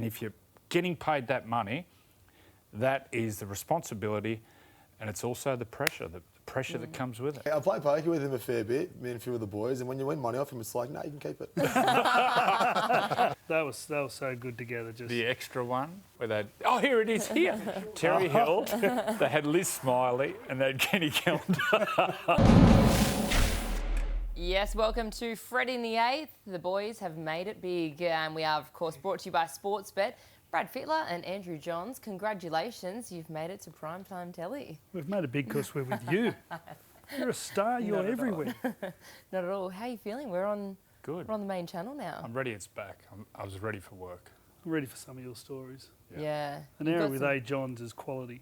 if you're getting paid that money, that is the responsibility, and it's also the pressure that comes with it. I play poker with him a fair bit, me and a few of the boys, and when you win money off him, it's like, no, you can keep it. They were so good together. Just The extra one, where they'd, oh, here it is, here. Terry held, they had Liz Smiley, and they had Kenny Kellender. Yes, welcome to Freddy the Eighth. The boys have made it big, and we are, of course, brought to you by Sportsbet. Brad Fittler and Andrew Johns, congratulations, you've made it to primetime telly. We've made it big because we're with you. You're a star, you're everywhere. Not at all. How are you feeling? We're on Good. We're on the main channel now. I'm ready, it's back. I was ready for work. I'm ready for some of your stories. Yeah. An hour with A. Johns is quality.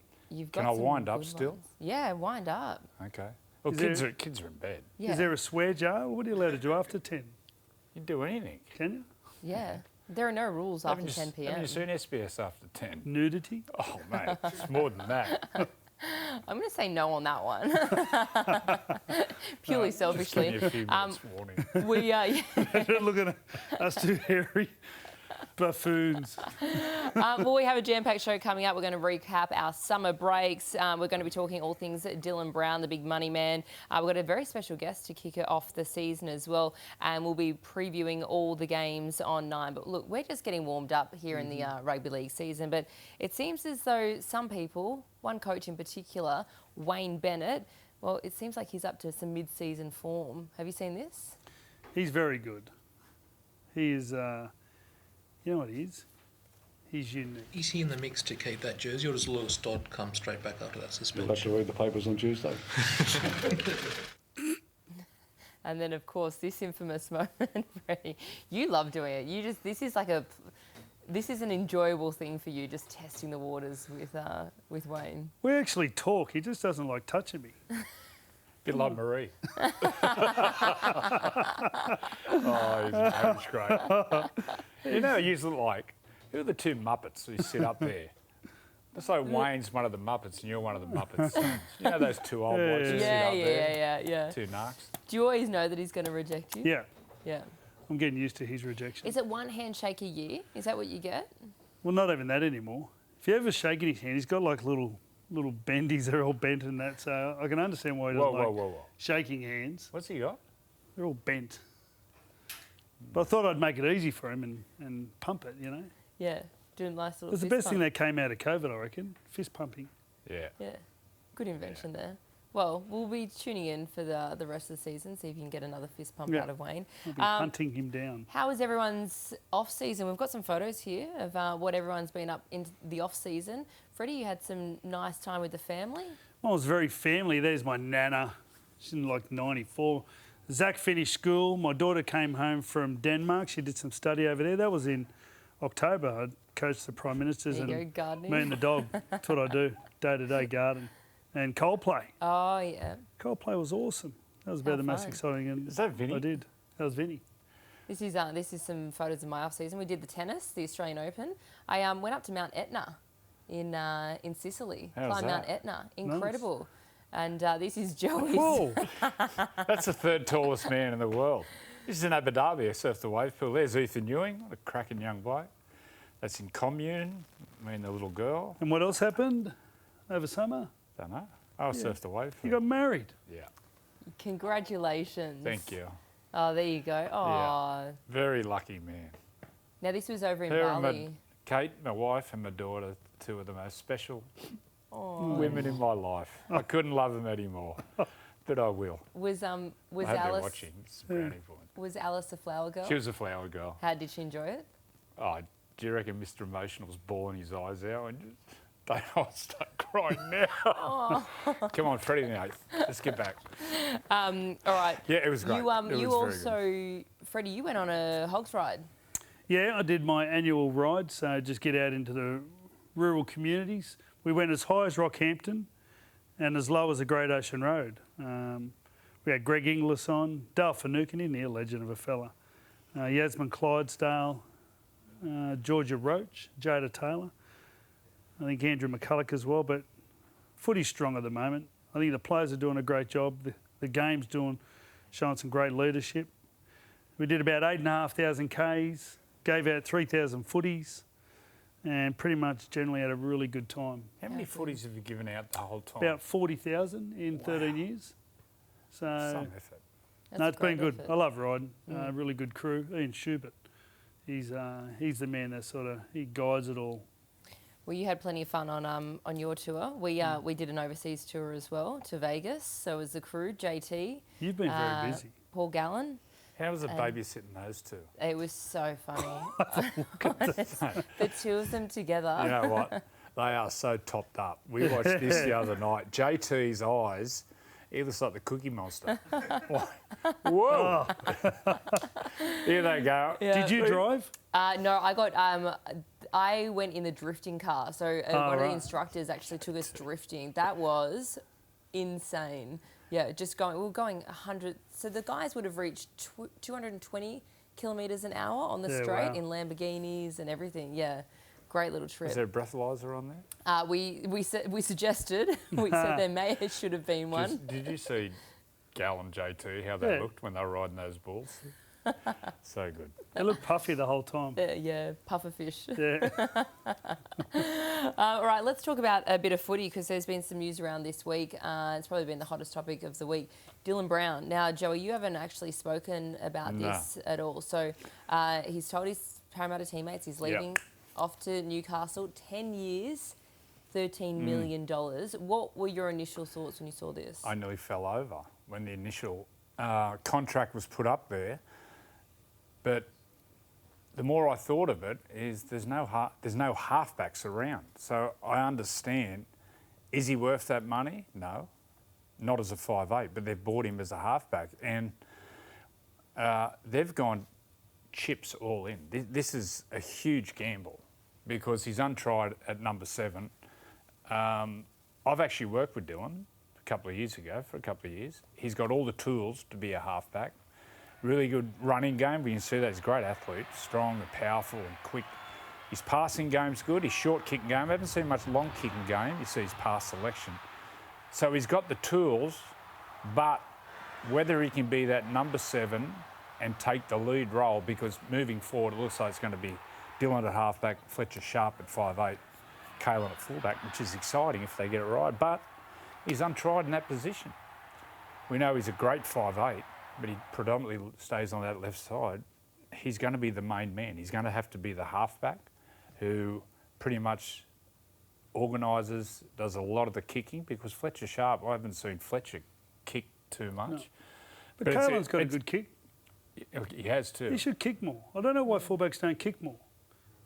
Can I wind up still? Ones. Yeah, wind up. Okay. Well, kids are in bed. Yeah. Is there a swear jar? What are you allowed to do after 10? You can do anything. Can you? Yeah. There are no rules after 10 p.m. Haven't you seen SBS after 10? Nudity? Oh, mate, it's more than that. I'm going to say no on that one. Purely selfishly. Just give you a few minutes warning. We Look at us two hairy buffoons. Well, we have a jam-packed show coming up. We're going to recap our summer breaks. We're going to be talking all things Dylan Brown, the big money man. We've got a very special guest to kick it off the season as well, and we'll be previewing all the games on 9. But look, we're just getting warmed up here in the rugby league season, but it seems as though some people, one coach in particular, Wayne Bennett, well, it seems like he's up to some mid-season form. Have you seen this? He's very good. He is... you know what he is? He's unique. Is he in the mix to keep that jersey, or does Lewis Dodd come straight back after that suspension? You'll have to read the papers on Tuesday. And then, of course, this infamous moment, Freddie. You love doing it. This is an enjoyable thing for you, just testing the waters with Wayne. We actually talk. He just doesn't like touching me. Bit like Marie. He's great. You know, you look like, who are the two Muppets who sit up there? It's like Wayne's one of the Muppets and you're one of the Muppets. You know those two old boys who sit up there? Yeah. Two narcs. Do you always know that he's going to reject you? Yeah. Yeah. I'm getting used to his rejection. Is it one handshake a year? Is that what you get? Well, not even that anymore. If you ever shake in his hand, he's got like little bendies. They're all bent and that. So I can understand why he doesn't like shaking hands. What's he got? They're all bent. But I thought I'd make it easy for him and pump it, you know. Yeah, doing a nice little. It was the best thing that came out of COVID, I reckon. Fist pumping. Yeah. Yeah, good invention there. Well, we'll be tuning in for the rest of the season, see if you can get another fist pump out of Wayne. We'll be hunting him down. How is everyone's off season? We've got some photos here of what everyone's been up in the off season. Freddie, you had some nice time with the family. Well, it was very family. There's my nana. She's in like 94. Zach finished school. My daughter came home from Denmark. She did some study over there. That was in October. I coached the Prime Ministers and gardening. Me and the dog. That's what I do, day-to-day garden. And Coldplay. Oh, yeah. Coldplay was awesome. That was about the most exciting. Is that Vinny? I did. That was Vinny. This is some photos of my off season. We did the tennis, the Australian Open. I went up to Mount Etna in Sicily. Climbed Mount Etna. Incredible. Nice. And this is Joey's. Whoa. That's the third tallest man in the world. This is in Abu Dhabi. I surfed the wave pool. There's Ethan Ewing, a cracking young bloke. That's in Commune, me and the little girl. And what else happened over summer? Don't know. I surfed the wave pool. You got married? Yeah. Congratulations. Thank you. Oh, there you go. Oh. Yeah. Very lucky man. Now, this was over in Her Bali. and Kate, my wife, and my daughter, two of the most special women in my life. I couldn't love them anymore, but I will. Was I hope Alice they're watching. It's a brownie point. Was Alice a flower girl? She was a flower girl. How did she enjoy it? Oh, do you reckon Mr. Emotional was bawling his eyes out and don't know, I'll start crying now. Come on, Freddy the Eighth. Let's get back. All right. Yeah, it was great. Freddie, you went on a hogs ride. Yeah, I did my annual ride, so just get out into the rural communities. We went as high as Rockhampton and as low as the Great Ocean Road. We had Greg Inglis on, Dale Finucane in here, legend of a fella, Yasmin Clydesdale, Georgia Roach, Jada Taylor, I think Andrew McCulloch as well, but footy's strong at the moment. I think the players are doing a great job. The game's showing some great leadership. We did about 8,500 Ks, gave out 3,000 footies. and pretty much generally had a really good time. How many footies have you given out the whole time? About 40,000 in 13 years. So, Some effort. no, it's been good. Effort. I love riding. Really good crew. Ian Schubert, he's the man that he guides it all. Well, you had plenty of fun on your tour. We did an overseas tour as well to Vegas. So was the crew, JT. You've been very busy. Paul Gallen. How was it babysitting those two? It was so funny. The two of them together. You know what? They are so topped up. We watched this the other night. JT's eyes, he looks like the Cookie Monster. Whoa! Here they go. Yeah. Did you drive? No, I went in the drifting car. So one of the right. instructors actually took us drifting. That was insane. Yeah, we were going 100. So the guys would have reached 220 kilometres an hour on the straight wow. in Lamborghinis and everything. Yeah, great little trip. Is there a breathalyzer on there? We suggested, we said there should have been one. Did you see Gal and JT, how they looked when they were riding those bulls? So good. They looked puffy the whole time. Yeah, puffer fish. Yeah. All right, let's talk about a bit of footy because there's been some news around this week. It's probably been the hottest topic of the week. Dylan Brown. Now, Joey, you haven't actually spoken about this at all. So he's told his Parramatta teammates he's leaving off to Newcastle. 10 years, $13 million. What were your initial thoughts when you saw this? I nearly fell over when the initial contract was put up there. But the more I thought of it, is there's no halfbacks around. So I understand, is he worth that money? No, not as a 5'8", but they've bought him as a halfback. And they've gone chips all in. This is a huge gamble because he's untried at number 7. I've actually worked with Dylan for a couple of years. He's got all the tools to be a halfback. Really good running game. We can see that he's a great athlete, strong and powerful and quick. His passing game's good. His short kicking game. I haven't seen much long kicking game. You see his pass selection. So he's got the tools, but whether he can be that number 7 and take the lead role, because moving forward it looks like it's going to be Dylan at halfback, Fletcher Sharp at 5'8", Kalen at fullback, which is exciting if they get it right. But he's untried in that position. We know he's a great 5'8", but he predominantly stays on that left side. He's going to be the main man. He's going to have to be the halfback who pretty much organises, does a lot of the kicking, because Fletcher Sharp, I haven't seen Fletcher kick too much. No. But Kalen's got a good kick. He has too. He should kick more. I don't know why fullbacks don't kick more.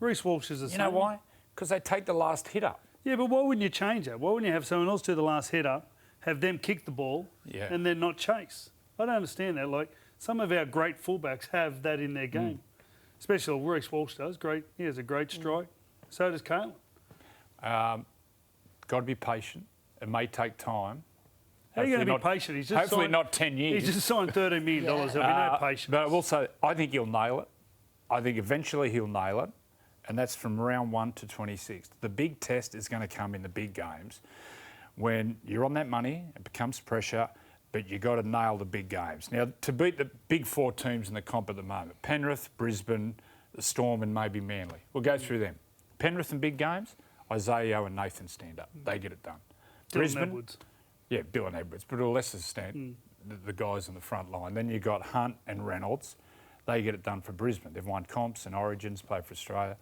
Reece Walsh is the same. You know why? Because they take the last hit up. Yeah, but why wouldn't you change that? Why wouldn't you have someone else do the last hit up, have them kick the ball, and then not chase? I don't understand that. Like, some of our great fullbacks have that in their game. Especially Reece Walsh does. Great. He has a great strike. So does Kalen. Got to be patient. It may take time. How are you going to be patient? He's just hopefully signed, not 10 years. He's just signed $13 million. There'll be no patience. But also, I think he'll nail it. I think eventually he'll nail it. And that's from round 1 to 26. The big test is going to come in the big games. When you're on that money, it becomes pressure, but you've got to nail the big games. Now, to beat the big 4 teams in the comp at the moment, Penrith, Brisbane, the Storm and maybe Manly. We'll go through them. Penrith in big games, Isaiah and Nathan stand up. They get it done. Brisbane, Edwards. Yeah, Bill and Edwards, but to a lesser extent, the guys on the front line. Then you've got Hunt and Reynolds. They get it done for Brisbane. They've won comps and Origins, played for Australia.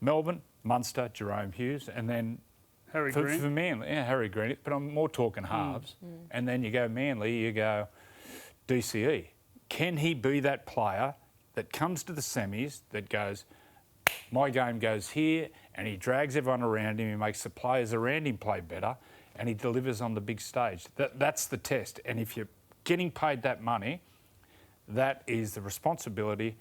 Melbourne, Munster, Jerome Hughes, and then Harry for Green. Manly, Harry Green, but I'm more talking halves. And then you go Manly, you go DCE. Can he be that player that comes to the semis that goes, my game goes here, and he drags everyone around him, he makes the players around him play better, and he delivers on the big stage. That's the test. And if you're getting paid that money, that is the responsibility,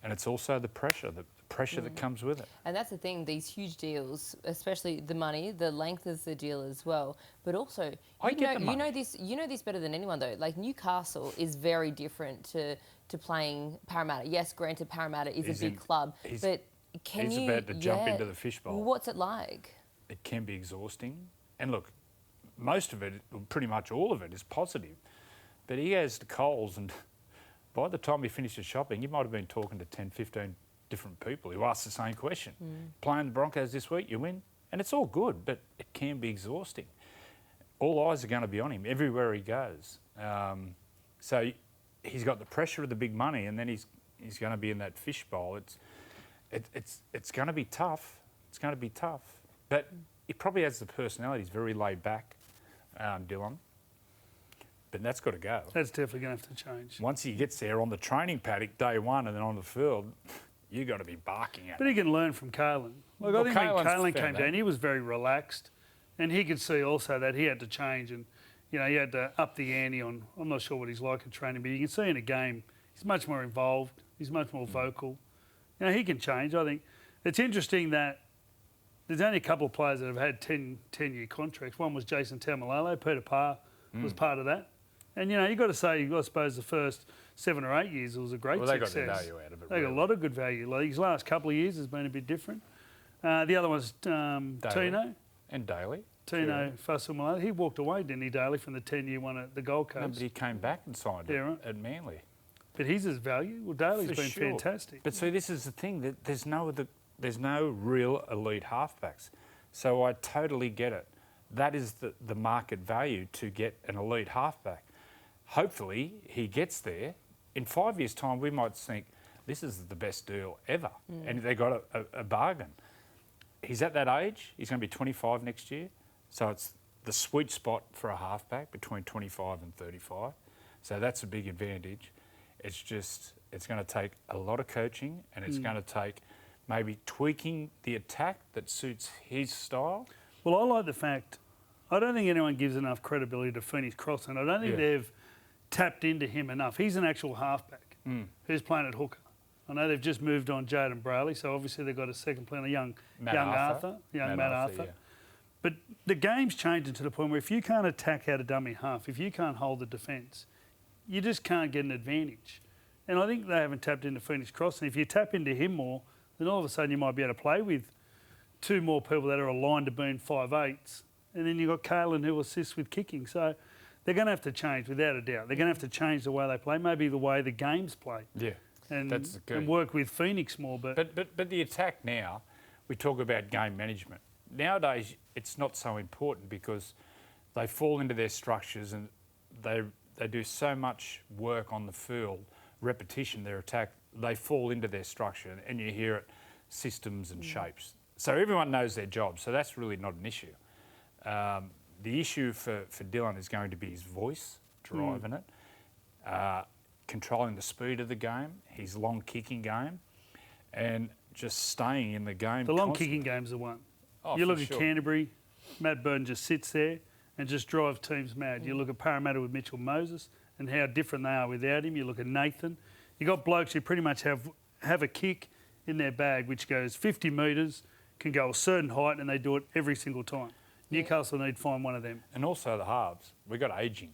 and it's also the pressure that comes with it. And that's the thing, these huge deals, especially the money, the length of the deal as well. But also, you know this better than anyone though. Like Newcastle is very different to playing Parramatta. Yes, granted Parramatta is a big club, but can he's about to jump into the fishbowl. What's it like? It can be exhausting. And look, most of it, pretty much all of it, is positive. But he has the Coles, and by the time he finishes shopping, he might have been talking to 10, 15 different people who ask the same question. Playing the Broncos this week, you win, and it's all good, but it can be exhausting. All eyes are going to be on him everywhere he goes. So he's got the pressure of the big money, and then he's going to be in that fishbowl. It's going to be tough. It's going to be tough. But he probably has the personality. He's very laid back, Dylan. But that's got to go. That's definitely going to have to change. Once he gets there on the training paddock day one and then on the field, you've got to be barking at But him. he can learn from Kalen. Like, I think when Kalen came down, he was very relaxed, and he could see also that he had to change, and he had to up the ante on. I'm not sure what he's like in training, but you can see in a game he's much more involved. He's much more vocal. He can change. I think it's interesting that there's only a couple of players that have had 10-year contracts. One was Jason Taumalolo. Peter Parr was part of that. And, you've got to say, I suppose the first 7 or 8 years it was a great success. They got the value out of it. They got a lot of good value. Like, his last couple of years has been a bit different. The other one's Tino. And Daly. Tino Fasumalala. He walked away, didn't he, Daly, from the 10-year one at the Gold Coast? No, but he came back and signed it at Manly. But his value? Well, Daly's been sure. fantastic. But see, this is the thing, that there's no real elite halfbacks. So I totally get it. That is the market value to get an elite halfback. Hopefully he gets there. In 5 years' time, we might think this is the best deal ever. And they got a bargain. He's at that age. He's going to be 25 next year. So it's the sweet spot for a halfback between 25 and 35. So that's a big advantage. It's going to take a lot of coaching, and it's going to take maybe tweaking the attack that suits his style. Well, I like the fact, I don't think anyone gives enough credibility to Phoenix Cross, and I don't think they've tapped into him enough. He's an actual halfback who's playing at hooker. I know they've just moved on Jaden Brayley, so obviously they've got a second player, young Matt Arthur. Yeah. But the game's changing to the point where if you can't attack out a dummy half, if you can't hold the defence, you just can't get an advantage. And I think they haven't tapped into Phoenix Cross. And if you tap into him more, then all of a sudden you might be able to play with 2 more people that are aligned to being 5'8s. And then you've got Kalen who assists with kicking. So they're going to have to change, without a doubt. They're going to have to change the way they play, maybe the way the game's played. Yeah, that's the key. And work with Phoenix more. But the attack now, we talk about game management. Nowadays, it's not so important because they fall into their structures and they do so much work on the field, repetition, their attack, they fall into their structure, and you hear it, systems and shapes. So everyone knows their job, so that's really not an issue. The issue for Dylan is going to be his voice, driving it, controlling the speed of the game, his long kicking game, and just staying in the game. The long kicking game's the one. Oh, you look at Canterbury, Matt Burton just sits there and just drives teams mad. You look at Parramatta with Mitchell Moses and how different they are without him. You look at Nathan. You got blokes who pretty much have a kick in their bag which goes 50 metres, can go a certain height, and they do it every single time. Newcastle need to find one of them. And also the halves. We've got ageing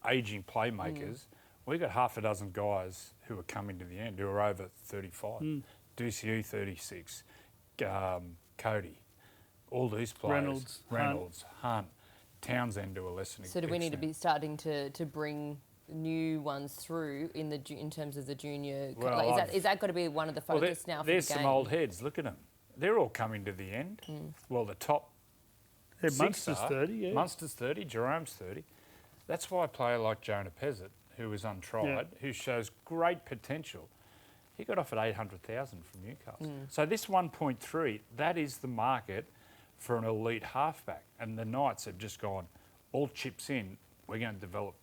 playmakers. We've got half a dozen guys who are coming to the end who are over 35. DCU 36, Cody, all these players. Reynolds, Hunt, Townsend to a lesser extent. So do we need to be starting to bring new ones through in terms of the junior? Well, is that got to be one of the focus now for the game? There's some old heads. Look at them. They're all coming to the end. Well, the top Munster's 30, yeah. Munster's 30, Jerome's 30. That's why a player like Jonah Pezzett, who is untried, who shows great potential, he got off at 800,000 from Newcastle. So this 1.3, that is the market for an elite halfback. And the Knights have just gone, all chips in, we're going to develop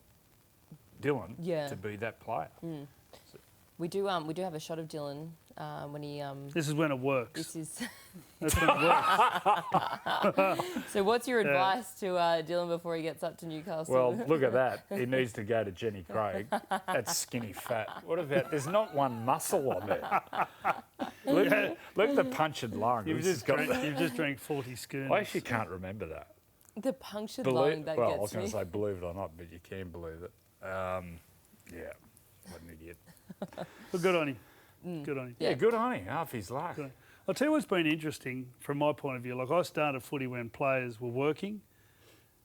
Dylan to be that player. So, we do have a shot of Dylan when he. This is when it works. This is. That's when it works. So what's your advice to Dylan before he gets up to Newcastle? well, look at that. He needs to go to Jenny Craig. That's skinny fat. What about? There's not one muscle on there. Look at the punctured lung. You've just drank 40 schooners. I actually can't remember that. The punctured lung that I gets was going me. to say believe it or not, but you can believe it. Yeah, what an idiot. Well, good on him. Good on him. Yeah, good on him. Half his luck. Good. I'll tell you what's been interesting from my point of view. Like, I started footy when players were working,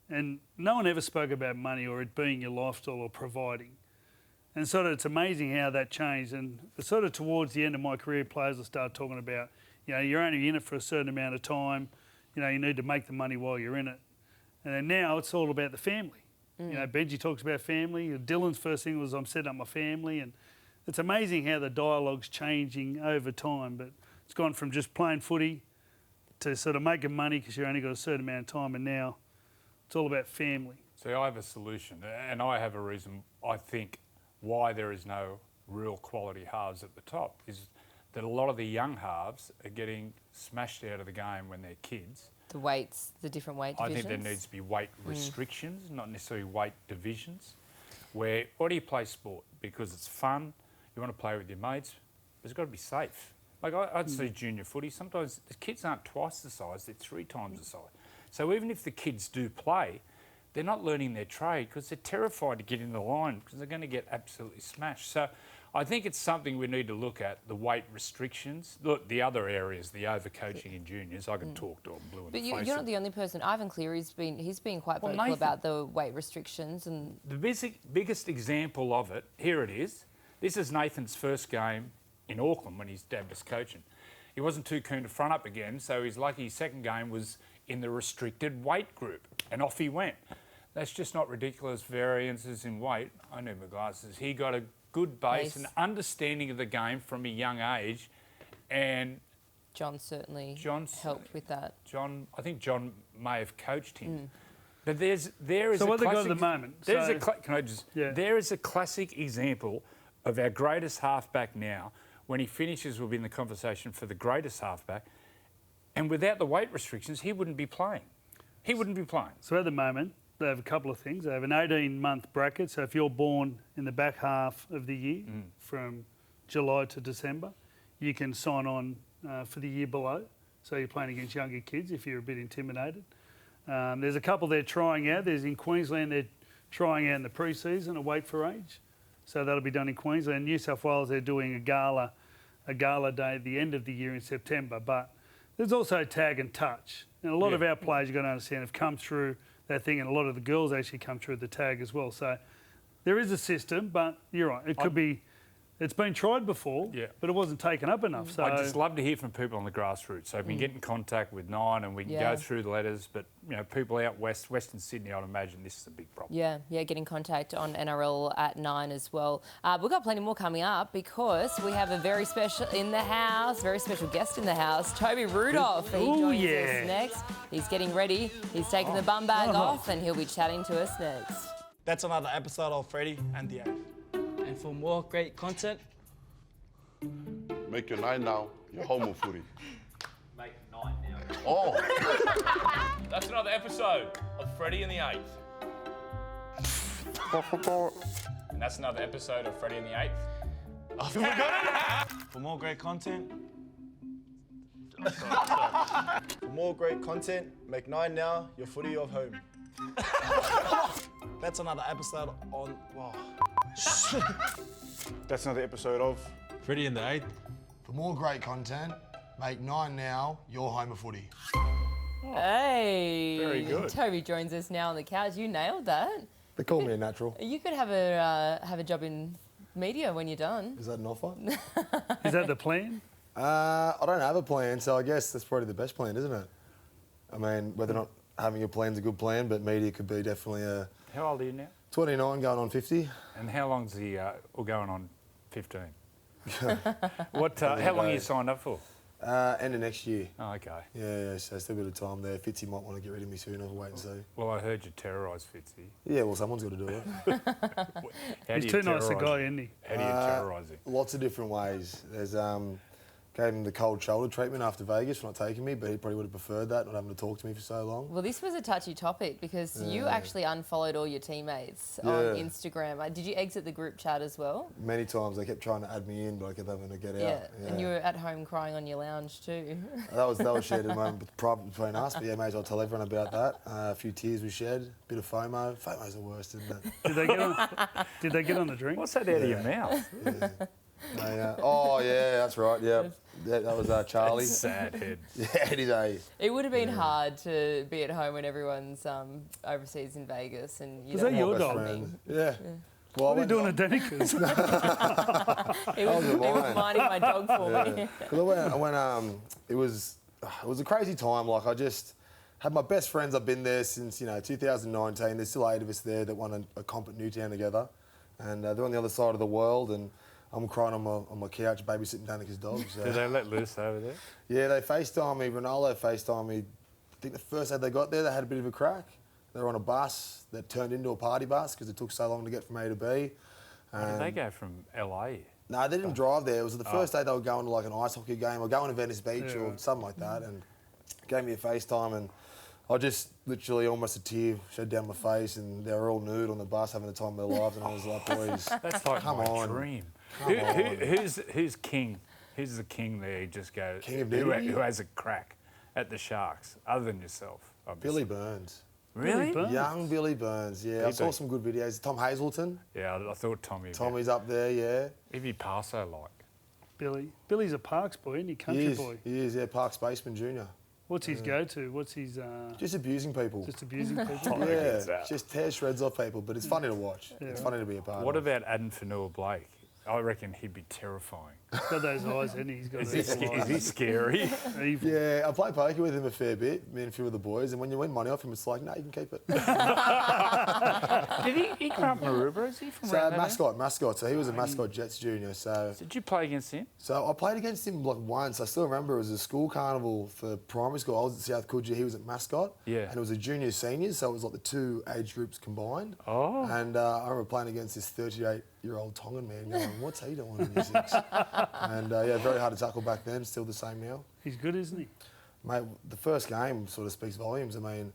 and no one ever spoke about money or it being your lifestyle or providing. And sort of it's amazing how that changed. And sort of towards the end of my career, players will start talking about, you're only in it for a certain amount of time. You need to make the money while you're in it. And then now it's all about the family. Benji talks about family. Dylan's first thing was, I'm setting up my family. And it's amazing how the dialogue's changing over time. But it's gone from just playing footy to sort of making money because you've only got a certain amount of time. And now it's all about family. See, I have a solution, and I have a reason, I think, why there is no real quality halves at the top is that a lot of the young halves are getting smashed out of the game when they're kids. The weights, the different weight divisions? I think there needs to be weight restrictions, not necessarily weight divisions, where, why do you play sport? Because it's fun, you want to play with your mates, but it's got to be safe. Like I'd see junior footy, sometimes the kids aren't twice the size, they're 3 times the size. So even if the kids do play, they're not learning their trade because they're terrified to get in the line because they're going to get absolutely smashed. So I think it's something we need to look at, the weight restrictions. Look, the other areas, the overcoaching in juniors, I can talk to them blue in the face. But you're not the only person. Ivan Cleary's been quite vocal about the weight restrictions. And the biggest example of it, here it is. This is Nathan's first game in Auckland when his dad was coaching. He wasn't too keen to front up again, so he's lucky his second game was in the restricted weight group, and off he went. That's just not ridiculous variances in weight. I need my glasses. He got a good base and understanding of the game from a young age, and John certainly helped with that. I think John may have coached him. But there is so a what classic, they got at the moment? There is a classic example of our greatest halfback now. When he finishes, we'll be in the conversation for the greatest halfback. And without the weight restrictions, he wouldn't be playing. So at the moment, they have a couple of things. They have an 18-month bracket. So if you're born in the back half of the year, from July to December, you can sign on for the year below. So you're playing against younger kids if you're a bit intimidated. There's a couple they're trying out. There's in Queensland, they're trying out in the pre-season a weight for age. So that'll be done in Queensland. New South Wales, they're doing a gala day at the end of the year in September. But there's also tag and touch. And a lot of our players, you've got to understand, have come through that thing, and a lot of the girls actually come through the tag as well. So there is a system, but you're right. It could be, it's been tried before, but it wasn't taken up enough. So I'd just love to hear from people on the grassroots. So we can get in contact with Nine and we can go through the letters. But people out west, Western Sydney, I'd imagine this is a big problem. Yeah, get in contact on NRL at 9 as well. We've got plenty more coming up because we have a very special guest in the house, Toby Rudolf. He joins us next. He's getting ready. He's taking the bum bag off and he'll be chatting to us next. That's another episode of Freddy and the Eighth. And for more great content, make your 9 now, your homo footy. Make 9 now. Oh! That's another episode of Freddy and the Eighth. And that's another episode of Freddy and the Eighth. For more great content, make 9 now, your footy of home. that's another episode on. Wow. That's another episode of Freddy and the Eighth. For more great content, make 9 now, your home of footy. Hey, very good. Toby joins us now on the couch. You nailed that. They call me a natural. You could have a job in media when you're done. Is that an offer? is that the plan? I don't have a plan, so I guess that's probably the best plan, isn't it? I mean, whether or not having a plan's a good plan, but media could be definitely a... How old are you now? 29 going on 50. And how long's the, or going on 15? How long are you signed up for? End of next year. Oh, okay. Yeah, so still a bit of time there. Fitzy might want to get rid of me soon. I'll wait and see. Well, I heard you terrorise Fitzy. Yeah, well, someone's got to do it. He's too nice a guy, isn't he? How do you terrorise him? Lots of different ways. There's gave him the cold shoulder treatment after Vegas for not taking me, but he probably would have preferred that, not having to talk to me for so long. Well, this was a touchy topic because you actually unfollowed all your teammates on Instagram. Did you exit the group chat as well? Many times they kept trying to add me in, but I kept having to get out. Yeah, and you were at home crying on your lounge too. That was shared in a moment private between us, but yeah, may as well tell everyone about that. A few tears we shed, a bit of FOMO. FOMO's the worst, isn't it? Did they get on the drink? What's that out of your mouth? Oh, yeah, that's right, yeah. That was Charlie. That's sad head. Yeah, it is It would have been hard to be at home when everyone's overseas in Vegas and you Was that your dog? friend. Yeah. Well, What are you doing at Danika's? He was minding my dog for me. 'Cause it was a crazy time. Like I just had my best friends. I've been there since 2019. There's still 8 of us there that won a comp at Newtown together, and they're on the other side of the world. And I'm crying on my couch babysitting Danika's dog. So. Did they let loose over there? Yeah, they FaceTime me. Ronaldo FaceTime me. I think the first day they got there, they had a bit of a crack. They were on a bus that turned into a party bus because it took so long to get from A to B. Where did they go from LA? No, they didn't drive there. It was the first day they were going to like an ice hockey game or going to Venice Beach or something like that, and gave me a FaceTime, and I just literally almost a tear shed down my face, and they were all nude on the bus having the time of their lives, and I was like, boys, That's like come my on. dream. Come on. Who's king? Who's the king there? You just go. King of who nudity? has a crack at the Sharks, other than yourself? Obviously. Billy Burns. Really? Burns? Young Billy Burns, yeah. I saw some good videos. Tom Hazelton. Yeah, I thought Tommy. Tommy's up there, yeah. If he Paso like. Billy. Billy's a Parks boy, isn't he? Country boy. He is, yeah. Park Spaceman Jr. What's his go-to? What's his... Just abusing people. just abusing people? Yeah, just tear shreds off people, but it's funny to watch. It's funny to be a part What of. about Adam Fanua-Blake? I reckon he'd be terrifying. He's got those eyes, hasn't he? He's got Is those eyes. he scary? Evil. Yeah, I play poker with him a fair bit, me and a few of the boys, and when you win money off him, it's like, no, you can keep it. Did he grow up in Maroubra? Is he from So around there? mascot. So he was a mascot Jets junior. So Did you play against him? I played against him like once. I still remember it was a school carnival for primary school. I was at South Coogee, he was at mascot. Yeah. And it was a junior seniors, so it was like the 2 age groups combined. Oh. And I remember playing against this 38-year-old Tongan man going, what's he doing in year 6? And yeah, very hard to tackle back then, still the same now. He's good, isn't he? Mate, the first game sort of speaks volumes. I mean,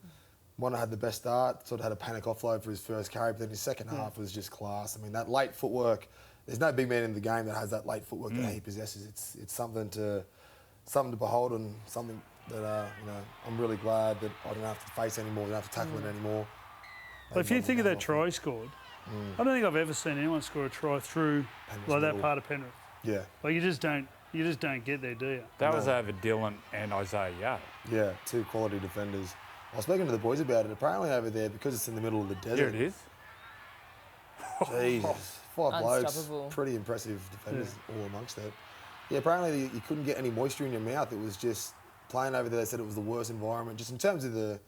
Wanda had the best start, sort of had a panic offload for his first carry, but then his second half was just class. I mean, that late footwork, there's no big man in the game that has that late footwork that he possesses. It's something to behold, and something that I'm really glad that I don't have to face anymore, I don't have to tackle it anymore. But if you think of that try he scored, I don't think I've ever seen anyone score a try through like that part of Penrith. Yeah. Like you just don't get there, do you? That was over Dylan and Isaiah Yard. Yeah, 2 quality defenders. I was speaking to the boys about it. Apparently over there, because it's in the middle of the desert. Here it is. Jesus. 5 blokes, Unstoppable. pretty impressive defenders all amongst it. Yeah, apparently you couldn't get any moisture in your mouth. It was just playing over there. They said it was the worst environment, just in terms of the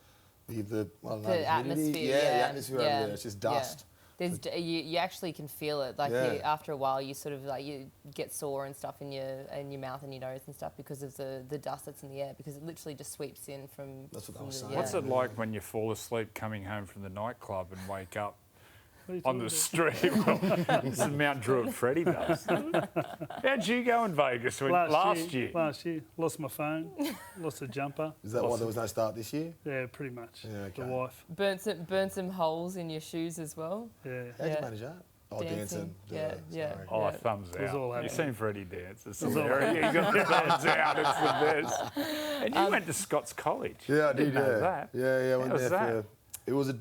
I don't know, The humidity. atmosphere, Yeah, the yeah, atmosphere over yeah, there. It's just dust. You actually can feel it. Like Yeah. after a while, you sort of like you get sore and stuff in your mouth and your nose and stuff because of the dust that's in the air, because it literally just sweeps in from. That's what I from was the- saying. yeah. What's it like when you fall asleep coming home from the nightclub and wake up What are you on talking the about? street? Well, this is Mount Druitt Freddy does. How'd you go in Vegas last year? Last year. Lost my phone, lost a jumper. Is that why there was no start this year? Yeah, pretty much. Yeah, okay. The wife. Burn some holes in your shoes as well. Yeah. How'd Yeah. you manage that? Oh, dancing. Yeah, yeah. sorry. Oh, Yeah. thumbs was out. all You've happening. seen Freddie dance. It's was all hilarious. He got the thumbs out. It's the best. And you went to Scott's College. Yeah, I did. Didn't know Yeah, that. yeah. I went How was there that? for. It was an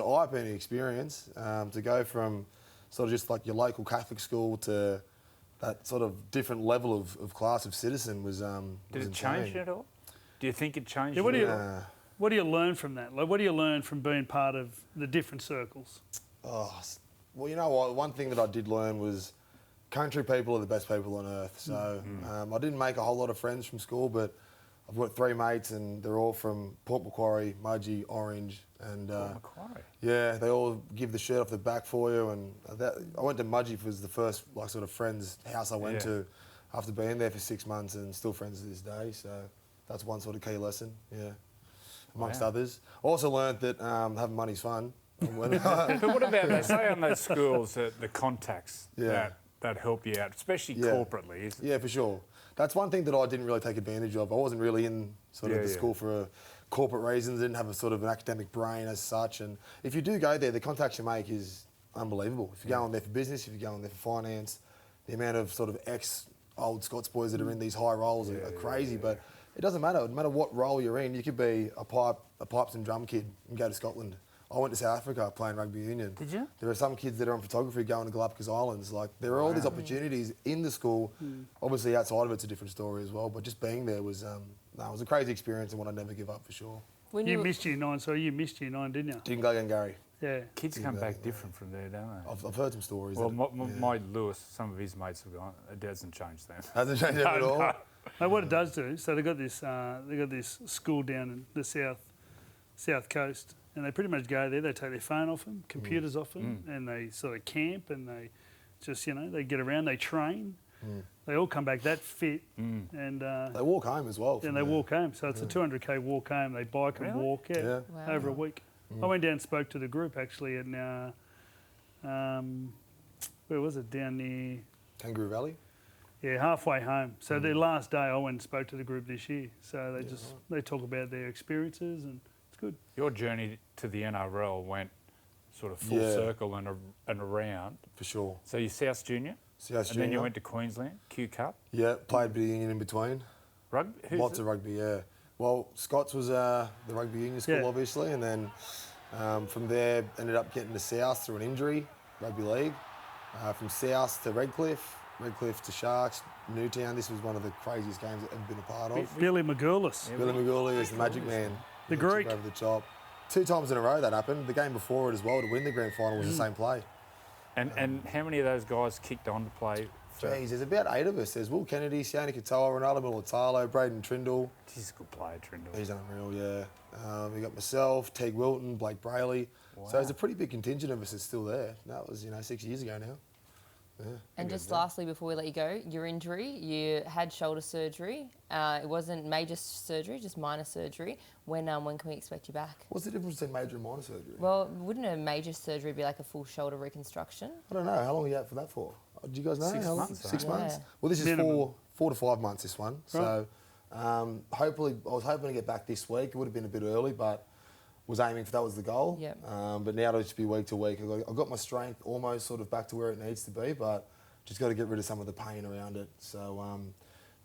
eye-opening experience to go from sort of just like your local Catholic school to that sort of different level of class of citizen was. Did it change at all? Do you think it changed? Yeah, what do at you- all? What do you learn from that? Like, what do you learn from being part of the different circles? Well, you know what? One thing that I did learn was country people are the best people on earth. So I didn't make a whole lot of friends from school, but I've got 3 mates and they're all from Port Macquarie, Mudgee, Orange, and Macquarie. yeah, they all give the shirt off the back for you. And I went to Mudgee was the first like sort of friend's house I went to after being there for 6 months, and still friends to this day. So that's one sort of key lesson. Yeah, amongst others. Also learned that having money's fun. But what about, they say on those schools that the contacts that help you out, especially corporately, isn't it? Yeah, for sure. That's one thing that I didn't really take advantage of. I wasn't really in sort of the school for corporate reasons. I didn't have a sort of an academic brain as such. And if you do go there, the contacts you make is unbelievable. If you go on there for business, if you go on there for finance, the amount of sort of ex-old Scots boys that are in these high roles are crazy. But it doesn't matter. No matter what role you're in, you could be a pipes and drum kid and go to Scotland. I went to South Africa playing rugby union. Did you? There are some kids that are on photography going to Galapagos Islands. Like, there are all these opportunities in the school. Obviously, outside of it's a different story as well. But just being there was, it was a crazy experience and one I'd never give up for sure. You missed year 9, so you missed year 9, didn't you? Didn't go Glengarry. Yeah. Kids come back different from there, don't they? I've heard some stories. Well, that- my Lewis, some of his mates have gone. It hasn't changed them. Hasn't changed at all. No, what it does do, so they got this school down in the south coast, and they pretty much go there. They take their phone off them, computers off them, and they sort of camp and they just they get around, they train. They all come back that fit, and They walk home as well. and from they there. walk home. So it's a 200k walk home. They bike and walk, Yeah. Wow. over a week. I went down and spoke to the group actually at where was it, down near. Kangaroo Valley. Yeah, halfway home. So their last day, I went and spoke to the group this year. So they talk about their experiences, and it's good. Your journey to the NRL went sort of full Yeah. circle and around. For sure. So you South Junior, South and then you Junior. went to Queensland, Q Cup, Yeah, played a bit of union in between. rugby. Lots of rugby, yeah. Well, Scott's was the rugby union school, Yeah. obviously, and then from there ended up getting to South through an injury, rugby league. From South to Redcliffe to Sharks, Newtown. This was one of the craziest games I've ever been a part of. Billy Magoulis. Billy McGooley is the magic man. The He took Greek. over the top. 2 times in a row that happened. The game before it as well to win the grand final was the same play. And how many of those guys kicked on to play? Jeez, there's about 8 of us. There's Will Kennedy, Sione Katoa, Ronaldo Mulatalo, Braden Trindle. He's a good player, Trindle. He's unreal, yeah. We got myself, Teague Wilton, Blake Brayley. So there's a pretty big contingent of us that's still there. That was, 6 years ago now. Yeah. And just lastly, before we let you go, your injury, you had shoulder surgery. It wasn't major surgery, just minor surgery. When can we expect you back? What's the difference between major and minor surgery? Well, wouldn't a major surgery be like a full shoulder reconstruction? I don't know. How long are you out for that for? Do you guys know? 6 how long? months, 6 Yeah. months? Well, this is Minimum. 4 to 5 months, this one. So hopefully, I was hoping to get back this week. It would have been a bit early, but was aiming for that was the goal. Yep. But now it'll just be week to week. I've got my strength almost sort of back to where it needs to be, but just got to get rid of some of the pain around it. So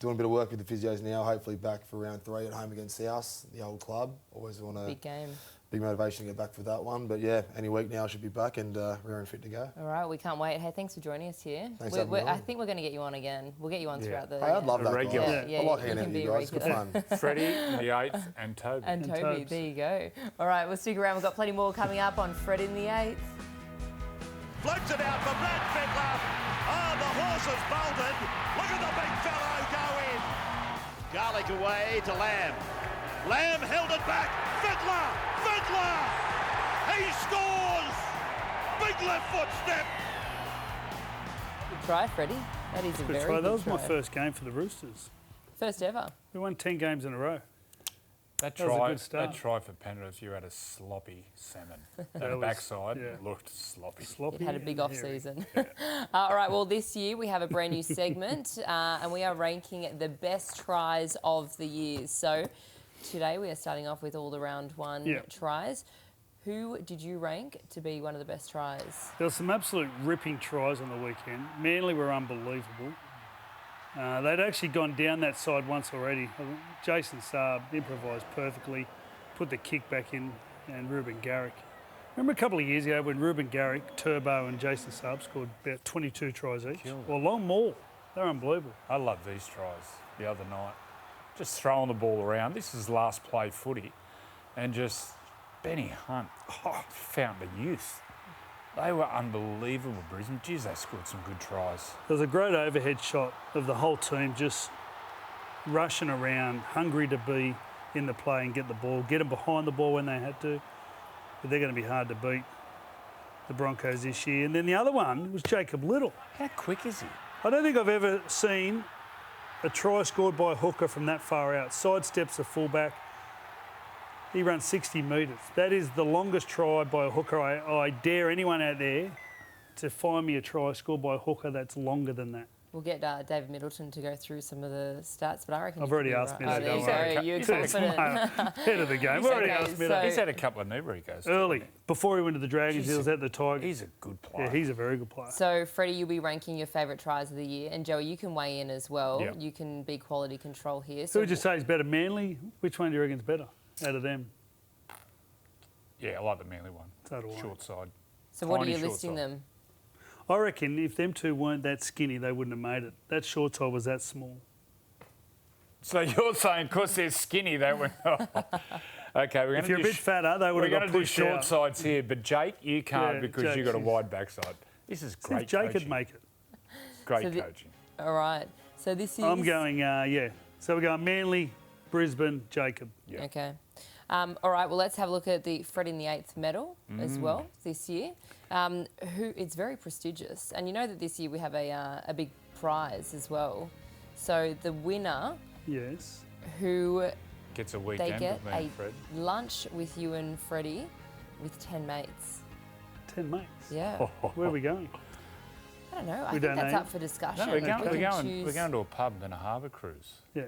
doing a bit of work with the physios now, hopefully back for round 3 at home against South, the old club. Always want to... Big game. Big motivation to get back for that one. But yeah, any week now I should be back and we're in fit to go. All right, we can't wait. Hey, thanks for joining us here. Thanks for having me I on. think we're going to get you on again. We'll get you on throughout the... Hey, I'd love A that, regular. guys. Yeah, I like you hanging out can with be you guys. Good regular. fun. Freddie the Eighth and Toby. And Toby, Tobes. there you go. All right, we'll stick around. We've got plenty more coming up on Freddy the Eighth. Floats it out for Brad Fittler. Oh, the horse has bolted. Look at the big fellow go in. Garlic away to Lamb. Lamb held it back. Fittler! He scores! Big left foot step. Good try, Freddie. That is a Good very try. good That was my try. first game for the Roosters. First ever. We won 10 games in a row. That That was a try, good start. that try for Penrith, you had a sloppy salmon. That The was- backside yeah. looked sloppy. Sloppy. It had a big and off hairy. season. All right, well, this year we have a brand new segment and we are ranking the best tries of the year. So today we are starting off with all the round 1 Yeah. tries. Who did you rank to be one of the best tries? There were some absolute ripping tries on the weekend. Manly were unbelievable. They'd actually gone down that side once already. Jason Saab improvised perfectly, put the kick back in, and Ruben Garrick. Remember a couple of years ago when Ruben Garrick, Turbo and Jason Saab scored about 22 tries each? Well, long maul. They're unbelievable. I love these tries the other night. Just throwing the ball around. This is last play footy. And just Benny Hunt, fountain of youth. They were unbelievable, Brisbane. Geez, they scored some good tries. There was a great overhead shot of the whole team just rushing around, hungry to be in the play and get the ball, get them behind the ball when they had to. But they're going to be hard to beat, the Broncos this year. And then the other one was Jacob Little. How quick is he? I don't think I've ever seen a try scored by a hooker from that far out. Sidesteps a fullback. He runs 60 metres. That is the longest try by a hooker. I dare anyone out there to find me a try scored by a hooker that's longer than that. We'll get David Middleton to go through some of the stats, but I reckon I've you already could be asked right. Mido, Oh, don't there worry. you go. You're It's confident. Head of the game. We've already Okay, asked Mido. so- He's had a couple of Nebricos. Early, before he went to the Dragons, he He's was at the Tigers. He's a good player. Yeah, he's a very good player. So, Freddie, you'll be ranking your favourite tries of the year. And, Joey, you can weigh in as well. Yep. You can be quality control here. Who So, would you say is better, Manly? Which one do you reckon's better out of them? Yeah, I like the Manly one. So do I. Short side. so what are Tiny you short listing side. them? I reckon if them two weren't that skinny, they wouldn't have made it. That short side was that small. So you're saying because they're skinny, they went. Oh. Okay, we're going If you're a bit fatter, they would We're have got going to do pushed short out. sides here, but Jake, you can't Yeah, because you've got a Jake's- wide backside. This is See great if Jake coaching. could make it. Great So the- coaching. All right. So this is. I'm going, yeah. So we're going Manly, Brisbane, Jacob. Yeah. Okay. All right. Well, let's have a look at the Freddy the Eighth medal as well this year. It's very prestigious, and you know that this year we have a big prize as well. So the winner, Yes. who Gets a they weekend get with me and a Fred. lunch with you and Freddie, with 10 mates. 10 mates. Yeah. Where are we going? I don't know. I We think don't that's know. up for discussion. No, we're We going, can we're choose- going to a pub and a harbour cruise. Yeah.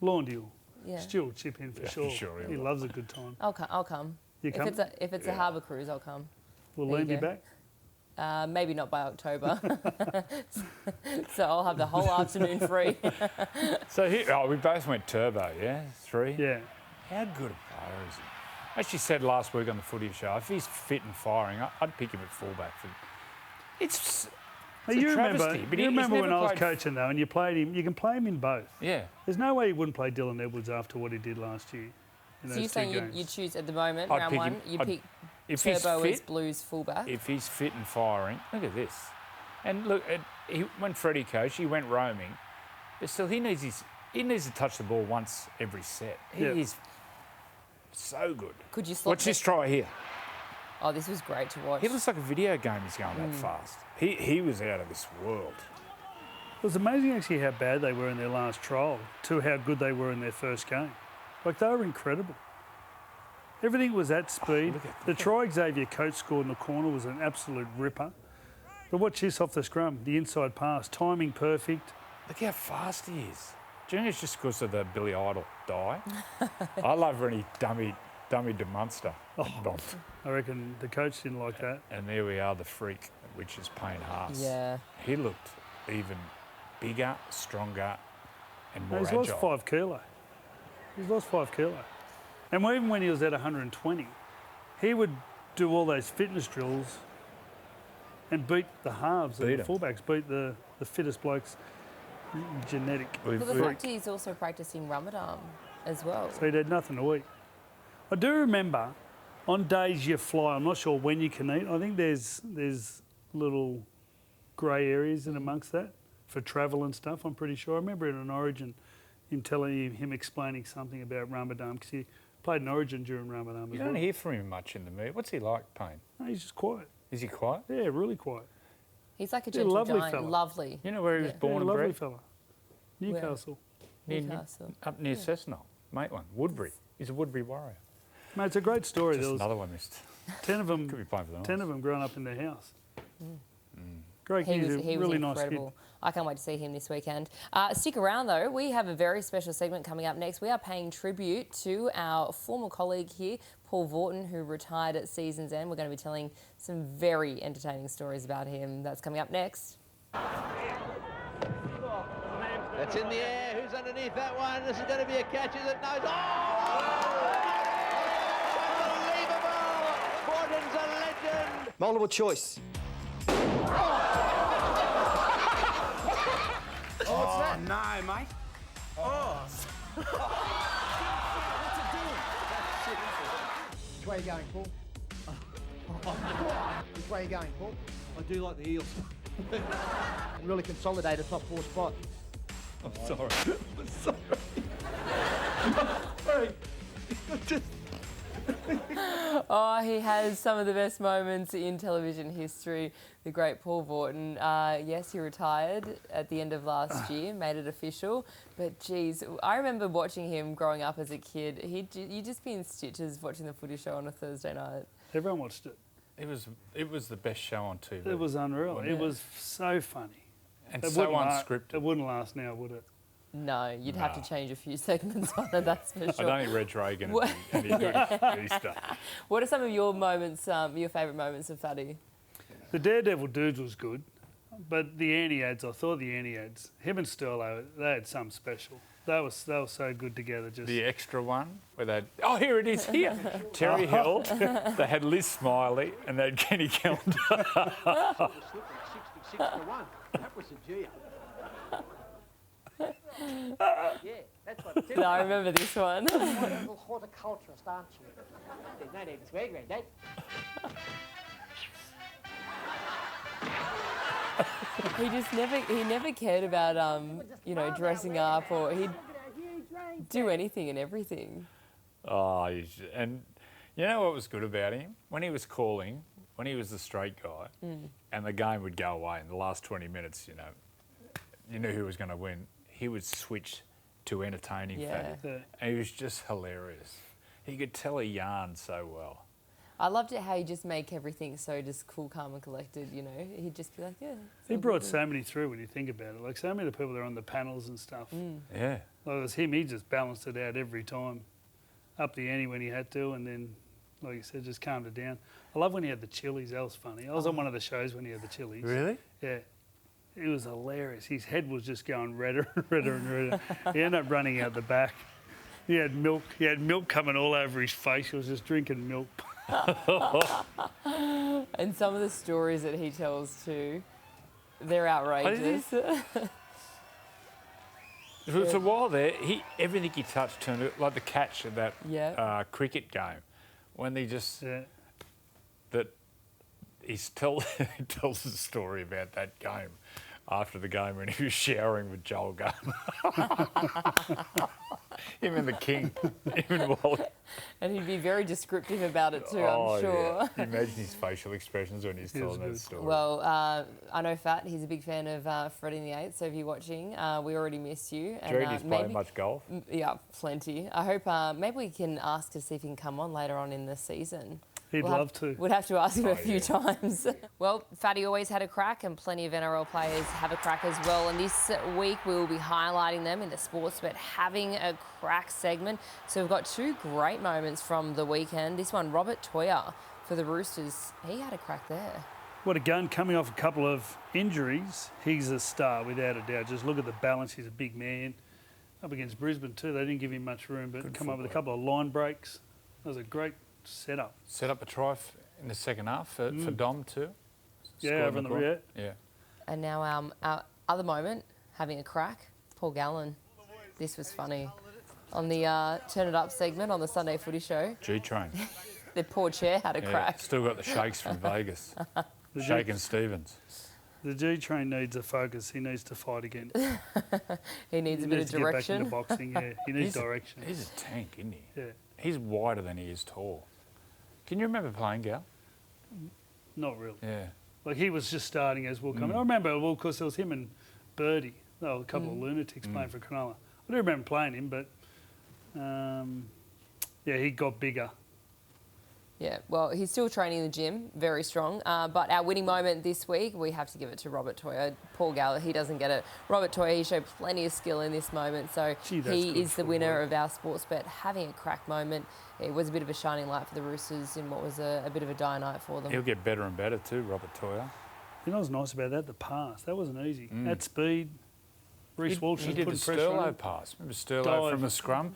Laundry. Yeah. Stu will chip in for Yeah, sure. sure he He will. loves a good time. I'll come. You come? If it's a harbour cruise, I'll come. Will There you Liam be go. back? Maybe not by October. So I'll have the whole afternoon free. So here, we both went turbo, yeah? 3? Yeah. How good a player is he? I actually said last week on the footy show, if he's fit and firing, I'd pick him at fullback. It's Now, a you remember, travesty, but you he's remember when never I was played- coaching, though, and you played him, you can play him in both. Yeah. There's no way you wouldn't play Dylan Edwards after what he did last year. In So those you're two saying games. you choose at the moment, I'd round pick one, him- you I'd- pick If he's Turbo as fit, Blues fullback. if he's fit and firing, look at this. And look, when Freddie coached, he went roaming, but still he needs to touch the ball once every set. He Yeah. is so good. Could you slot Watch this try here. Oh, this was great to watch. He looks like a video game. He's going that fast. He was out of this world. It was amazing actually how bad they were in their last trial to how good they were in their first game. Like, they were incredible. Everything was at speed. The try Xavier Coates scored in the corner was an absolute ripper. But watch this off the scrum, the inside pass, timing perfect. Look how fast he is. Do you think it's just because of the Billy Idol die? I love when he dummy to Munster. Bombed. I reckon the coach didn't like that. And there we are, the freak, which is Payne Haas. Yeah. He looked even bigger, stronger, and No, more he's lost agile. 5 kilo. He's lost 5 kilo. And even when he was at 120, he would do all those fitness drills and beat the halves and Beat the 'em. fullbacks, beat the fittest blokes. Genetic. We've- Well, the we've- fact he's also practicing Ramadan as well. So he'd had nothing to eat. I do remember on days you fly, I'm not sure when you can eat. I think there's little grey areas in amongst that for travel and stuff, I'm pretty sure. I remember in an Origin, him explaining something about Ramadan, because he played an Origin during Ramadan You as don't well. hear from him much in the media. What's he like, Payne? No, he's just quiet. Is he quiet? Yeah, really quiet. He's like a He's a gentle lovely giant. fella. Lovely. You know where he was Yeah. born Yeah, and lovely bred? fella. Newcastle. Newcastle. Up near Cessnock, Maitland, Woodbury. He's a Woodbury Warrior. Mate, it's a great story. Just There was another one missed. 10 of them. Could be playing for the 10 Knights. of them growing up in their house. Great He kid, was, a he was really nice kid. incredible. I can't wait to see him this weekend. Stick around though. We have a very special segment coming up next. We are paying tribute to our former colleague here, Paul Vaughton, who retired at season's end. We're going to be telling some very entertaining stories about him. That's coming up next. That's in the air. Who's underneath that one? This is going to be a catch. Is it? No. Unbelievable! Vaughton's a legend. Multiple choice. what's that? No, mate. Which way are you going, Paul? Which way are you going, Paul? I do like the eels. Really consolidate a top 4 spot. I'm sorry. I'm sorry. Oh, he has some of the best moments in television history. The great Paul Vaughton. Yes, he retired at the end of last year, made it official. But geez, I remember watching him growing up as a kid. You'd just be in stitches watching the footy show on a Thursday night. Everyone watched it. It was the best show on TV. It was unreal. Wasn't It was so funny. And It so wouldn't unscripted. It wouldn't last now, would it? No, you'd have to change a few segments on it, that's for I sure. don't think Reg Reagan What- would be any good at Easter. What are some of your moments, your favourite moments of Fuddy? The Daredevil dudes was good, but the anti-ads, I thought the anti-ads, him and Sterlo, they had something special. They were so good together. Just The extra one where they here it is here. Terry Held. They had Liz Smiley and they had Kenny Kellender. 66 to 1. That was a G. Yeah, that's what No, I remember this one. Wonderful horticulturist, aren't you? There's no need to swear, Granddad. He never cared about dressing up, or he'd do anything and everything. Oh, and you know what was good about him? When he was calling, when he was the straight guy, and the game would go away in the last 20 minutes, you knew who was going to win. He would switch to entertaining Freddy. And he was just hilarious. He could tell a yarn so well. I loved it how he just make everything so just cool, calm and collected, He'd just be like, yeah. He brought so many through when you think about it. Like so many of the people that are on the panels and stuff. Yeah. Like it was him, he just balanced it out every time. Up the ante when he had to, and then, like you said, just calmed it down. I love when he had the chilies, that was funny. I was on one of the shows when he had the chilies. Really? Yeah. It was hilarious. His head was just going redder and redder and redder. He ended up running out the back. He had milk coming all over his face. He was just drinking milk. And some of the stories that he tells too, they're outrageous. For a while there, everything he touched turned it, like the catch of that cricket game, when he just that he tells a story about that game after the game when he was showering with Joel Gardner. Him and the King, him and Wally. And he'd be very descriptive about it too, I'm sure. Yeah. Imagine his facial expressions when he's telling that story. Well, I know Fat, he's a big fan of Freddy the Eighth, so if you're watching, we already miss you. And he's playing much golf? Yeah, plenty. I hope maybe we can ask to see if he can come on later on in the season. He'd love to. We'd have to ask him a few times. Well, Fatty always had a crack, and plenty of NRL players have a crack as well. And this week we will be highlighting them in the Sportsbet Having a Crack segment. So we've got two great moments from the weekend. This one, Robert Toya for the Roosters. He had a crack there. What a gun, coming off a couple of injuries. He's a star, without a doubt. Just look at the balance. He's a big man. Up against Brisbane too. They didn't give him much room, but come up with a couple of line breaks. That was a great setup. Set up a try in the second half for Dom too. Yeah, over on the rear. Yeah. And now our other moment, having a crack, Paul Gallen. This was funny. On the Turn It Up segment on the Sunday Footy Show. G-Train. The poor chair had a crack. Still got the shakes from Vegas. Shaking Stevens. The G-Train needs a focus. He needs to fight again. He needs a bit of direction. Get back into boxing, yeah. He needs direction. He's a tank, isn't he? Yeah. He's wider than he is tall. Can you remember playing, Gal? Not really. Yeah. Like he was just starting as Will coming. I remember, well, of course, it was him and Birdie. They were a couple of lunatics playing for Cronulla. I do remember playing him, but he got bigger. Yeah, well, he's still training in the gym, very strong. But our winning moment this week, we have to give it to Robert Toya. Paul Gallen, he doesn't get it. Robert Toya, he showed plenty of skill in this moment. So he is the winner of our Sportsbet Having a Crack moment. It was a bit of a shining light for the Roosters in what was a bit of a dire night for them. He'll get better and better too, Robert Toya. You know what's nice about that? The pass. That wasn't easy. At speed, Reece Walsh he did the Sterlo pass. Remember Sterlo from a scrum?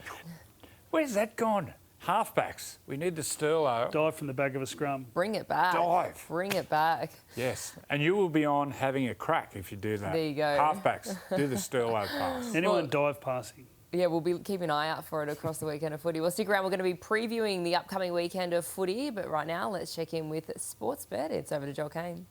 Where's that gone? Halfbacks. We need the Sterlo. Dive from the back of a scrum. Bring it back. Dive. Bring it back. Yes. And you will be on having a crack if you do that. There you go. Halfbacks. Do the Sterlo pass. Anyone dive passing? Yeah, we'll be keeping an eye out for it across the weekend of footy. Well, stick around. We're going to be previewing the upcoming weekend of footy. But right now, let's check in with Sportsbet. It's over to Joel Kane.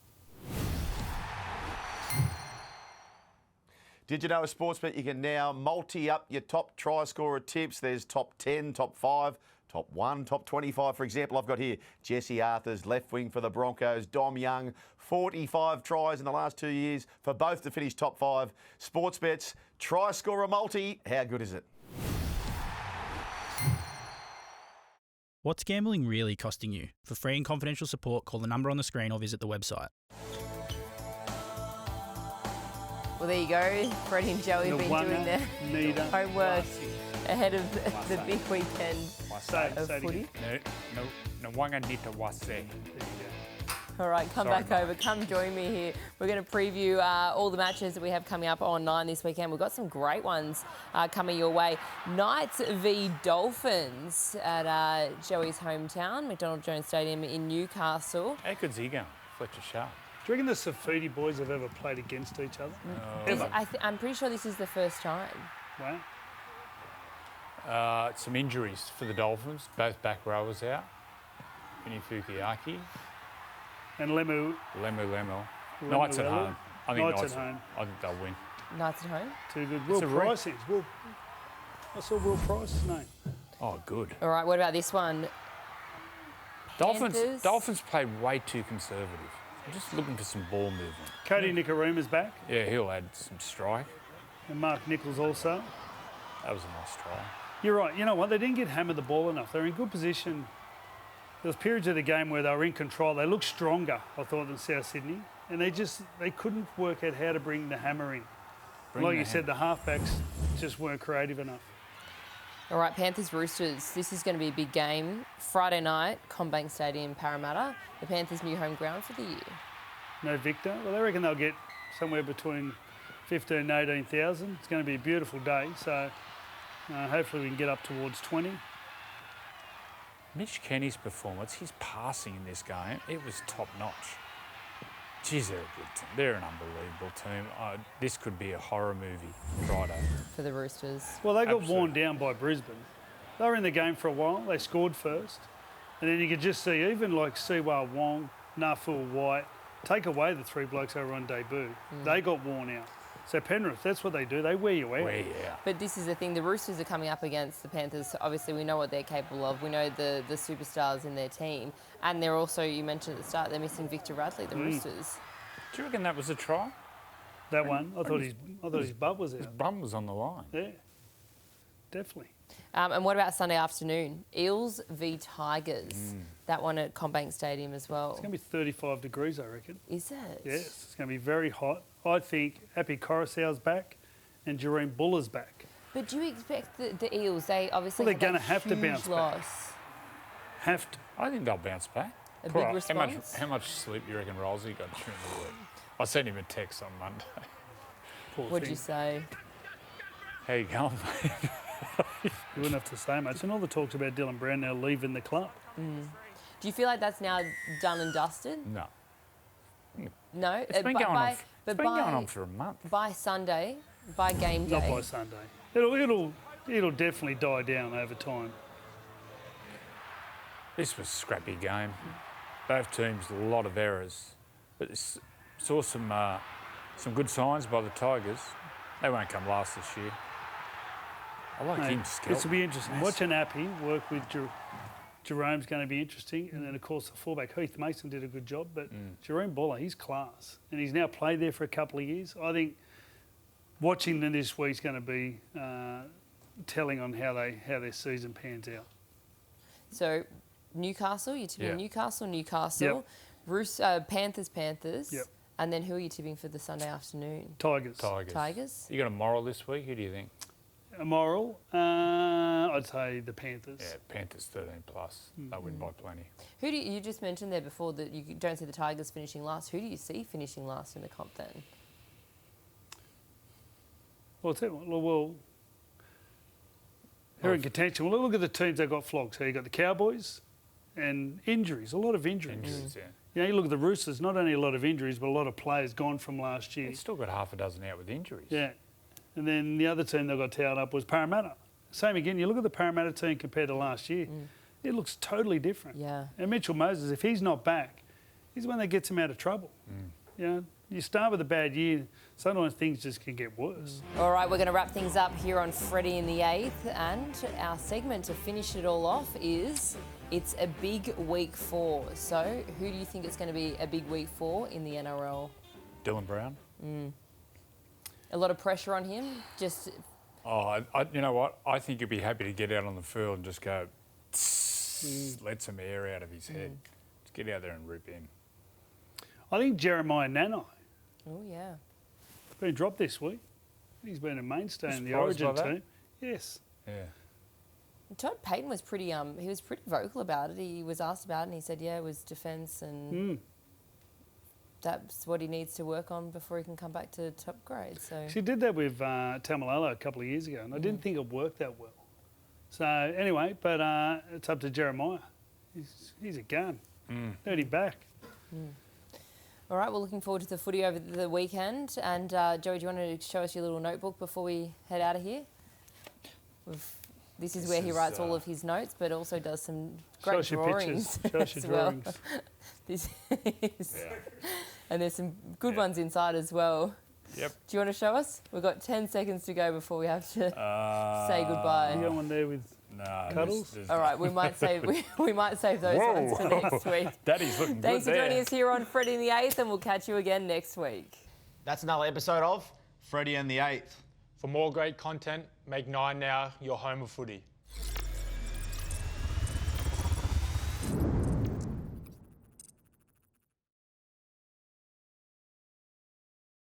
Did you know with Sportsbet you can now multi-up your top try scorer tips? There's top 10, top 5, top 1, top 25. For example, I've got here Jesse Arthur's left wing for the Broncos, Dom Young, 45 tries in the last 2 years for both to finish top 5. Sportsbet's try scorer multi, how good is it? What's gambling really costing you? For free and confidential support, call the number on the screen or visit the website. Well, there you go. Freddie and Joey have been doing their homework ahead of the big weekend of footy. Nawaqanitawase. All right, come back over. Come join me here. We're going to preview all the matches that we have coming up on 9 this weekend. We've got some great ones coming your way. Knights v Dolphins at Joey's hometown, McDonald Jones Stadium in Newcastle. How good's he going? Fletcher Sharp. Do you reckon the Safidi boys have ever played against each other? I'm pretty sure this is the first time. Wow. Some injuries for the Dolphins. Both back rowers out. Vinny Fukiaki. And Lemu. Knights at home. I think Knights at home. I think they'll win. Knights at home. Too good. Will Price is. I saw Will Price's name. Oh, good. All right, what about this one? Panthers. Dolphins play way too conservative. I'm just looking for some ball movement. Cody Nikaruma's back. Yeah, he'll add some strike. And Mark Nichols also. That was a nice try. You're right. You know what? They didn't get hammered the ball enough. They're in good position. There was periods of the game where they were in control. They looked stronger, I thought, than South Sydney. And they couldn't work out how to bring the hammer in. Like you said, the halfbacks just weren't creative enough. All right, Panthers Roosters. This is going to be a big game. Friday night, CommBank Stadium, Parramatta. The Panthers' new home ground for the year. No Victor. Well, they reckon they'll get somewhere between 15,000 and 18,000. It's going to be a beautiful day, so hopefully we can get up towards 20. Mitch Kenny's performance, his passing in this game, it was top notch. Geez, they're a good team. They're an unbelievable team. This could be a horror movie Friday. For the Roosters. Well, they got worn down by Brisbane. They were in the game for a while. They scored first. And then you could just see, even like Siwa Wong, Naful White, take away the three blokes that were on debut. They got worn out. So Penrith, that's what they do. They wear you out. But this is the thing. The Roosters are coming up against the Panthers. Obviously, we know what they're capable of. We know the superstars in their team. And they're also, you mentioned at the start, they're missing Victor Radley, the Roosters. Do you reckon that was a try? That one? I thought his butt was out. His bum was on the line. Yeah, definitely. And what about Sunday afternoon? Eels v Tigers. That one at CommBank Stadium as well. It's going to be 35 degrees, I reckon. Is it? Yes, it's going to be very hot. I think Api Coruscant's back and Jerome Buller's back. But do you expect the Eels, they obviously they're going to have to bounce loss. back. Have to. I think they'll bounce back. A big response? How much sleep do you reckon Rolsey got during the week? I sent him a text on Monday. What'd you say? How you going, mate? You wouldn't have to say much. And all the talks about Dylan Brown now leaving the club. Do you feel like that's now done and dusted? No. No? It's been going on for a month. By Sunday, by game day. Not by Sunday. It'll definitely die down over time. This was a scrappy game. Both teams, a lot of errors. But saw some good signs by the Tigers. They won't come last this year. I like him. This will be interesting. Watching Appy work with Jerome's going to be interesting. And then, of course, the fullback, Heath Mason, did a good job. But Jerome Buller, he's class. And he's now played there for a couple of years. I think watching them this week's going to be telling on how their season pans out. So, Newcastle, you're tipping Newcastle. Yep. Panthers. Yep. And then who are you tipping for the Sunday afternoon? Tigers. You got a moral this week? Who do you think? A moral? I'd say the Panthers. Yeah, Panthers 13 plus. They'll win by plenty. Who do you just mentioned there before that you don't see the Tigers finishing last? Who do you see finishing last in the comp then? Well, I'll tell you what, they're in contention. Well, look at the teams that got flogged. So you got the Cowboys and injuries, a lot of injuries. You know, you look at the Roosters, not only a lot of injuries, but a lot of players gone from last year. They've still got half a dozen out with injuries. Yeah. And then the other team that got towed up was Parramatta. Same again, you look at the Parramatta team compared to last year, it looks totally different. Yeah. And Mitchell Moses, if he's not back, he's the one that gets him out of trouble. You know, you start with a bad year, sometimes things just can get worse. All right, we're going to wrap things up here on Freddy the Eighth, and our segment to finish it all off is it's a big week 4. So who do you think it's going to be a big week for in the NRL? Dylan Brown. A lot of pressure on him. Just. You know what? I think he'd be happy to get out on the field and just go, let some air out of his head. Just get out there and rip in. I think Jeremiah Nanai. Oh yeah. Been dropped this week. He's been a mainstay in the Surprised Origin by that? team. Yes. Yeah. Todd Payton was pretty. He was pretty vocal about it. He was asked about it, and he said, "Yeah, it was defence, and that's what he needs to work on before he can come back to top grade." So She did that with Tamalolo a couple of years ago, and I didn't think it worked that well. So anyway, but it's up to Jeremiah. He's a gun. Need him back. All right, we're looking forward to the footy over the weekend. And Joey, do you want to show us your little notebook before we head out of here? This is where he writes all of his notes, but also does some great Shows you drawings pictures. Shows you as well. drawings. This is, and there's some good ones inside as well. Yep. Do you want to show us? We've got 10 seconds to go before we have to say goodbye. You got one there with cuddles? All right, we might save those ones for next week. Daddy's looking good. Thanks for joining us here on Freddy the Eighth, and we'll catch you again next week. That's another episode of Freddy and the Eighth. For more great content, make 9 now your home of footy.